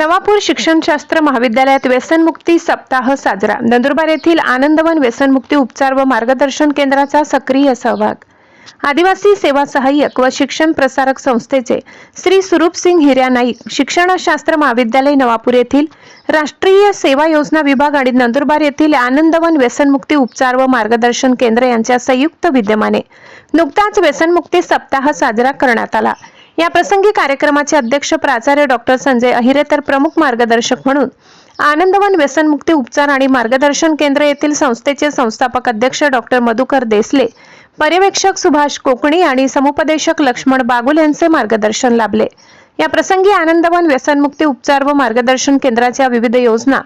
नवापूर शिक्षणशास्त्र महाविद्यालयात व्यसनमुक्ती सप्ताह साजरा। नंदुरबार येथील आनंदवन व्यसनमुक्ती उपचार व मार्गदर्शन केंद्राचा सक्रिय सहभाग। आदिवासी सेवा सहाय्यक व शिक्षण प्रसारक संस्थेचे श्री स्वरूपसिंग हिर्या नाईक शिक्षणशास्त्र महाविद्यालय नवापूर येथील राष्ट्रीय सेवा योजना विभाग आणि नंदुरबार येथील आनंदवन व्यसनमुक्ती उपचार व मार्गदर्शन केंद्र यांच्या संयुक्त विद्यमाने नुकताच व्यसनमुक्ती सप्ताह साजरा करण्यात आला। या प्रसंगी कार्यक्रमाचे अध्यक्ष प्राचार्य डॉक्टर संजय अहिरे तर प्रमुख मार्गदर्शक म्हणून आनंदवन व्यसनमुक्ती उपचार आणि मार्गदर्शन केंद्र येथील संस्थेचे संस्थापक अध्यक्ष डॉक्टर मधुकर देसले, पर्यवेक्षक सुभाष कोकणी आणि समुपदेशक लक्ष्मण बागुल यांचे मार्गदर्शन लाभले। या प्रसंगी आनंदवन व्यसनमुक्ती उपचार व मार्गदर्शन केंद्राच्या विविध योजना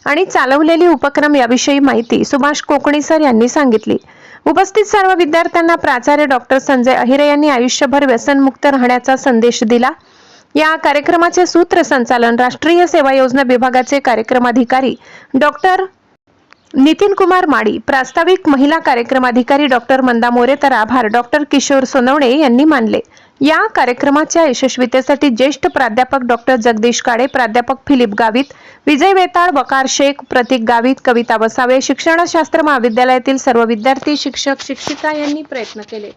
आणि चालवलेली उपक्रम याविषयी माहिती सुभाष कोकणी सर यांनी सांगितली। उपस्थित सर्व विद्यार्थ्यांना प्राचार्य डॉक्टर संजय अहिरे यांनी आयुष्यभर व्यसनमुक्त राहण्याचा संदेश दिला। या कार्यक्रमाचे सूत्रसंचालन राष्ट्रीय सेवा योजना विभागाचे कार्यक्रमाधिकारी डॉक्टर नितीन कुमार माडी, प्रास्ताविक महिला कार्यक्रमाधिकारी डॉक्टर मंदा मोरे तर आभार डॉक्टर किशोर सोनवणे यांनी मानले। या कार्यक्रमाच्या यशस्वीतेसाठी ज्येष्ठ प्राध्यापक डॉक्टर जगदीश काळे, प्राध्यापक फिलिप गावित, विजय वेताळ, वकार शेख, प्रतीक गावित, कविता वसावे, शिक्षणशास्त्र महाविद्यालयातील सर्व विद्यार्थी, शिक्षक, शिक्षिका यांनी प्रयत्न केले।